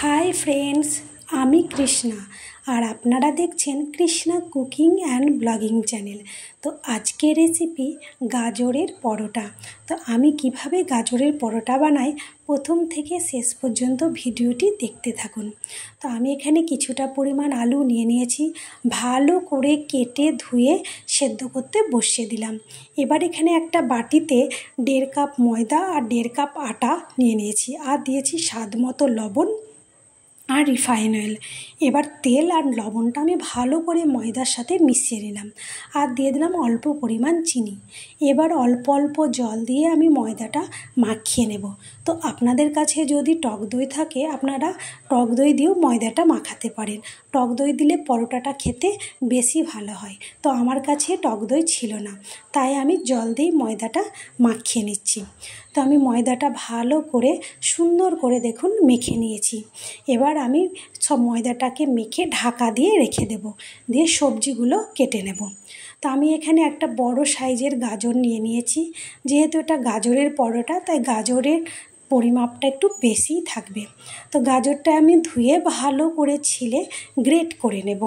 Hi friends आमी कृष्णा और आपनारा देखছেন Krishna cooking and blogging channel. तो आज के रेसिपि गाजरेर परोटा। तो आमी किभाबे गाजरेर परोटा बानाई प्रथम थेके शेष पर्यन्त भिडियोटी देखते थाकुन। तो आमी एखाने किछुटा परिमाण आलू निये नियेछि, भालो करे केटे धुए सेদ্ধ करते बसिए दिलाम। एबार एखाने एकटा बाटीते 1.5 कप मयदा और 1.5 कप आटा निये नियेछि और दियेछि स्वादमतो लवण और रिफाइन अয়েল। एबार तेल और लवणटा आमी भालो करे मयदार साथे मिशिए निलाम और दिए दिलाम अल्प परिमाण चीनी। एबार अल्प अल्प जल दिए आमी मयदाटा माखिए नेब। तो आपनादेर काछे जोदि टक दई थाके आपनारा टक दई दिएও मयदाटा माखाते पारेन। टक दई दिले परोटाटा खेते बेशी भालो हय। तो आमार काछे टक दई छिलो ना, ताई आमी जल दिए मयदाटा माखिए निচ্ছি। तो आमी मयदाटा भालो करे सुंदर करे देखुन मेखे निয়েছি। एबार आमी सब मयदाटाके मेखे ढाका दिए रेखे देब, दिए सब्जीगुलो केटे नेब। तो आमी एखाने एकटा बड़ो साइजेर गाजर निये निয়েছি। जेहेतु एटा गाजरेर परोटा ताई गाजरेर परिमापटा एकटु बेशी थाकबे। तो गाजरटा आमी धुए भालो करे छिले ग्रेट करे नेब।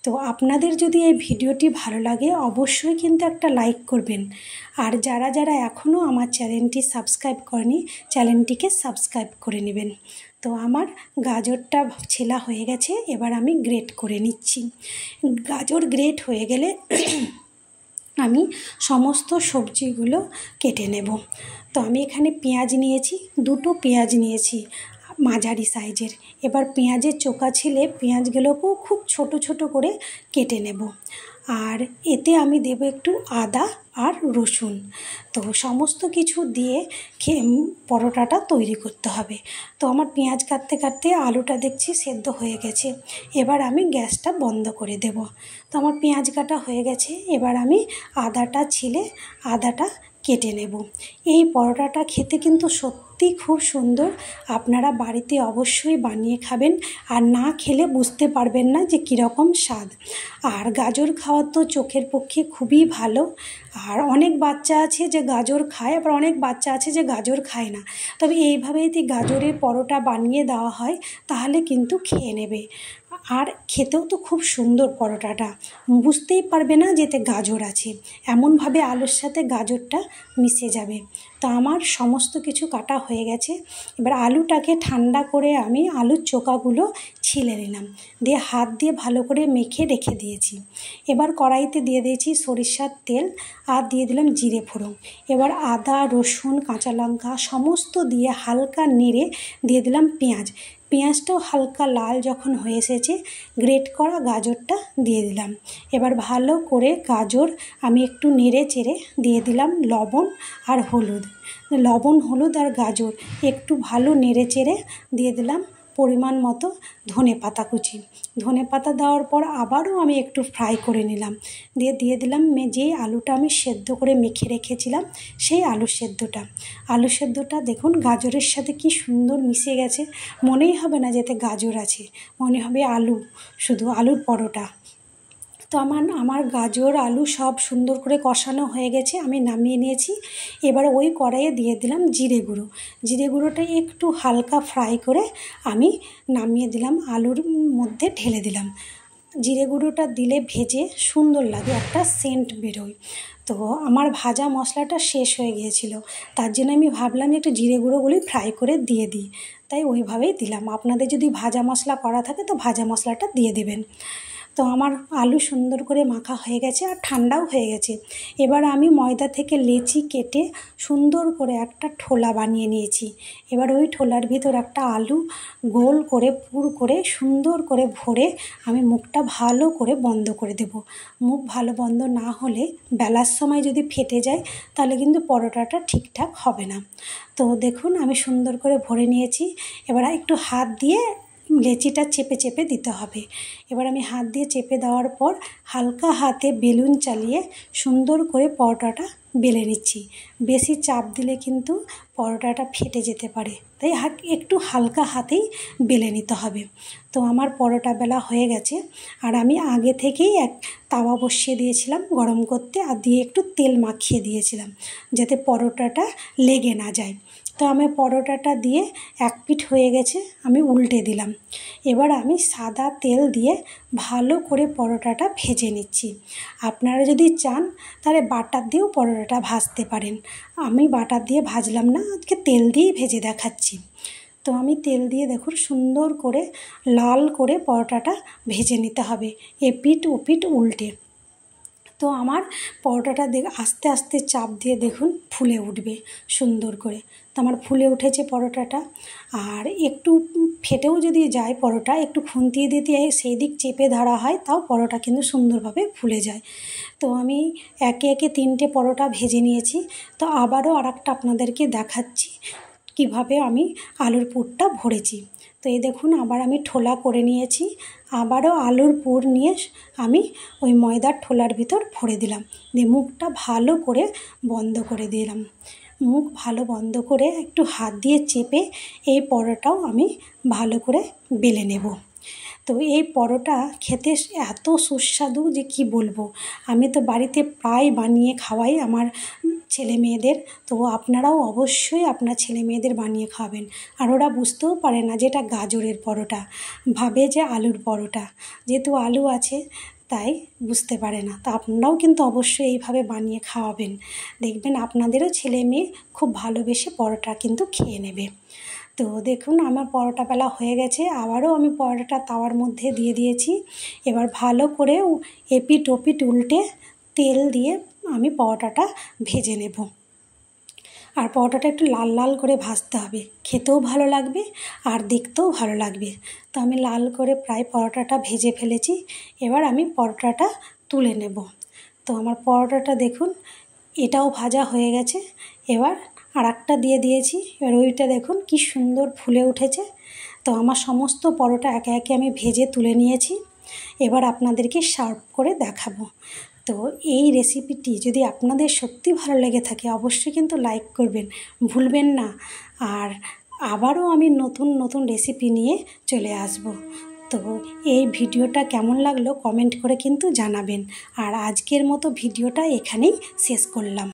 तो आपनादेर जोदि এই ভিডিওটি ভালো লাগে অবশ্যই কিন্তু একটা লাইক করবেন আর যারা যারা এখনো আমার চ্যানেলটি সাবস্ক্রাইব করেনি চ্যানেলটিকে সাবস্ক্রাইব করে নেবেন। তো আমার গাজরটা ছেলা হয়ে গেছে, এবার আমি গ্রেট করে নিচ্ছি। গাজর গ্রেট হয়ে গেলে আমি সমস্ত সবজিগুলো কেটে নেব। তো আমি এখানে পেঁয়াজ নিয়েছি, দুটো পেঁয়াজ নিয়েছি মাঝারি সাইজের। এবার পেঁয়াজের চোকা ছিলে পেঁয়াজগুলোকেও খুব ছোট ছোট করে কেটে নেব। আর এতে আমি দেব একটু আদা আর রসুন। তো সমস্ত কিছু দিয়ে পরোটাটা তৈরি করতে হবে। তো আমার পেঁয়াজ কাটতে কাটতে আলুটা দেখছি সেদ্ধ হয়ে গেছে। এবার আমি গ্যাসটা বন্ধ করে দেব। তো আমার পেঁয়াজ কাটা হয়ে গেছে, এবার আমি আদাটা ছিলে আদাটা কেটে নেব। এই পরোটাটা খেতে কিন্তু সত্যি খুব সুন্দর। আপনারা বাড়িতে অবশ্যই বানিয়ে খাবেন আর না খেলে বুঝতে পারবেন না যে কীরকম স্বাদ। আর গাজর খাওয়া তো চোখের পক্ষে খুবই ভালো। আর অনেক বাচ্চা আছে যে গাজর খায়, আবার অনেক বাচ্চা আছে যে গাজর খায় না। তবে এইভাবে যদি গাজরের পরোটা বানিয়ে দেওয়া হয় তাহলে কিন্তু খেয়ে নেবে। আর খেতেও তো খুব সুন্দর পরোটাটা, বুঝতেই পারবে না যে এতে গাজর আছে। এমনভাবে আলুর সাথে গাজরটা মিশে যাবে। তো আমার সমস্ত কিছু কাটা হয়ে গেছে। এবার আলুটাকে ঠান্ডা করে আমি আলুর চোকাগুলো ছিলে নিলাম, দিয়ে হাত দিয়ে ভালো করে মেখে রেখে দিয়েছি। এবার কড়াইতে দিয়ে দিয়েছি সরিষার তেল আর দিয়ে দিলাম জিরে ফোড়ন। এবার আদা রসুন কাঁচা লঙ্কা সমস্ত দিয়ে হালকা নেড়ে দিয়ে দিলাম পেঁয়াজ। পেঁয়াজটাও হালকা লাল যখন হয়ে এসেছে গ্রেট করা গাজরটা দিয়ে দিলাম। এবার ভালো করে গাজর আমি একটু নেড়ে চেড়ে দিয়ে দিলাম লবণ আর হলুদ। লবণ হলুদ আর গাজর একটু ভালো নেড়ে চেড়ে দিয়ে দিলাম পরিমাণ মতো ধনে পাতা কুচি। ধনে পাতা দেওয়ার পর আবারও আমি একটু ফ্রাই করে নিলাম, দিয়ে দিলাম যেই আলুটা আমি সেদ্ধ করে মেখে রেখেছিলাম সেই আলু সেদ্ধটা দেখুন গাজরের সাথে কি সুন্দর মিশে গেছে। মনেই হবে না যেতে গাজর আছে, মনে হবে আলু, শুধু আলুর পরোটা। তো আমার গাজর আলু সব সুন্দর করে কষানো হয়ে গেছে, আমি নামিয়ে নিয়েছি। এবার ওই কড়াইয়ে দিয়ে দিলাম জিরে গুঁড়োটা একটু হালকা ফ্রাই করে আমি নামিয়ে দিলাম, আলুর মধ্যে ঢেলে দিলাম। জিরে গুঁড়োটা দিলে ভেজে সুন্দর লাগে, একটা সেন্ট বেরোয়। তো আমার ভাজা মশলাটা শেষ হয়ে গিয়েছিল, তার জন্য আমি ভাবলাম একটু জিরে গুঁড়োগুলি ফ্রাই করে দিয়ে দিই, তাই ওইভাবেই দিলাম। আপনাদের যদি ভাজা মশলা করা থাকে তো ভাজা মশলাটা দিয়ে দেবেন। তো আমার আলু সুন্দর করে মাখা হয়ে গেছে আর ঠান্ডাও হয়ে গেছে। এবার আমি ময়দা থেকে লেচি কেটে সুন্দর করে একটা ঠোলা বানিয়ে নিয়েছি। এবার ওই ঠোলার ভিতর একটা আলু গোল করে পুর করে সুন্দর করে ভরে আমি মুখটা ভালো করে বন্ধ করে দেব। মুখ ভালো বন্ধ না হলে বেলার সময় যদি ফেটে যায় তাহলে কিন্তু পরোটাটা ঠিকঠাক হবে না। তো দেখুন আমি সুন্দর করে ভরে নিয়েছি। এবার একটু হাত দিয়ে লেচিটা চেপে চেপে দিতে হবে। এবার আমি হাত দিয়ে চেপে দেওয়ার পর হালকা হাতে বেলুন চালিয়ে সুন্দর করে পরোটাটা বেলে নিচ্ছি। বেশি চাপ দিলে কিন্তু পরোটাটা ফেটে যেতে পারে, তাই একটু হালকা হাতেই বেলে নিতে হবে। তো আমার পরোটা বেলা হয়ে গেছে আর আমি আগে থেকেই এক তাওয়া বসিয়ে দিয়েছিলাম গরম করতে আর দিয়ে একটু তেল মাখিয়ে দিয়েছিলাম যাতে পরোটাটা লেগে না যায়। তো আমি পরোটাটা দিয়ে এক পিঠ হয়ে গেছে, আমি উল্টে দিলাম। এবার আমি সাদা তেল দিয়ে ভালো করে পরোটাটা ভেজে নিচ্ছি। আপনারা যদি চান তাহলে বাটার দিয়েও পরোটাটা ভাজতে পারেন। আমি বাটার দিয়ে ভাজলাম না, আজকে তেল দিয়েই ভেজে দেখাচ্ছি। তো আমি তেল দিয়ে দেখুন সুন্দর করে লাল করে পরোটাটা ভেজে নিতে হবে, এপিঠ ওপিঠ উল্টে। তো আমার পরোটাটা আস্তে আস্তে চাপ দিয়ে দেখুন ফুলে উঠবে সুন্দর করে। তো আমার ফুলে উঠেছে পরোটাটা। আর একটু ফেটেও যদি যায় পরোটা, একটু খুন্তি দিয়ে সেই দিক চেপে ধরা হয়, তাও পরোটা কিন্তু সুন্দরভাবে ফুলে যায়। তো আমি একে একে 3টে পরোটা ভেজে নিয়েছি। তো আবারও আরেকটা আপনাদেরকে দেখাচ্ছি কিভাবে আমি আলুর পুরটা ভরেছি। তো এই দেখুন আবার আমি ঠোলা করে নিয়েছি, আবারও আলুর পুর নিয়ে আমি ওই ময়দার ঠোলার ভিতর ভরে দিলাম, দিয়ে মুখটা ভালো করে বন্ধ করে দিলাম। মুখ ভালো বন্ধ করে একটু হাত দিয়ে চেপে এই পরোটাও আমি ভালো করে বেলে নেব। তো এই পরোটা খেতে এত সুস্বাদু যে কি বলবো। আমি তো বাড়িতে প্রায় বানিয়ে খাওয়াই আমার ছেলে মেয়েদের। তো আপনারাও অবশ্যই আপনার ছেলে মেয়েদের বানিয়ে খাবেন। আর ওরা বুঝতেও পারে না যে এটা গাজরের পরোটা, ভাবে যে আলুর পরোটা। যেহেতু আলু আছে তাই বুঝতে পারে না। তো আপনারাও কিন্তু অবশ্যই এইভাবে বানিয়ে খাওয়াবেন, দেখবেন আপনাদেরও ছেলে মেয়ে খুব ভালোবেসে পরোটা কিন্তু খেয়ে নেবে। তো দেখুন আমার পরোটা বেলা হয়ে গেছে, আবারও আমি পরোটাটা তাওয়ার মধ্যে দিয়ে দিয়েছি। এবার ভালো করে এপিঠ ওপিঠ উল্টে তেল দিয়ে আমি পরোটাটা ভেজে নেব। আর পরোটাটা একটু লাল লাল করে ভাজতে হবে, খেতেও ভালো লাগবে আর দেখতেও ভালো লাগবে। তো আমি লাল করে প্রায় পরোটাটা ভেজে ফেলেছি। এবার আমি পরোটাটা তুলে নেব। তো আমার পরোটাটা দেখুন এটাও ভাজা হয়ে গেছে। এবার আর একটা দিয়ে দিয়েছি, এবার ওইটা দেখুন কি সুন্দর ফুলে উঠেছে। তো আমার সমস্ত পরোটা একে একে আমি ভেজে তুলে নিয়েছি। এবার আপনাদেরকে সার্ভ করে দেখাবো। তো এই রেসিপিটি যদি আপনাদের সত্যি ভালো লেগে থাকে অবশ্যই কিন্তু লাইক করবেন, ভুলবেন না। আর আবারও আমি নতুন নতুন রেসিপি নিয়ে চলে আসব। তো এই ভিডিওটা কেমন লাগলো কমেন্ট করে কিন্তু জানাবেন। আর আজকের মতো ভিডিওটা এখানেই শেষ করলাম।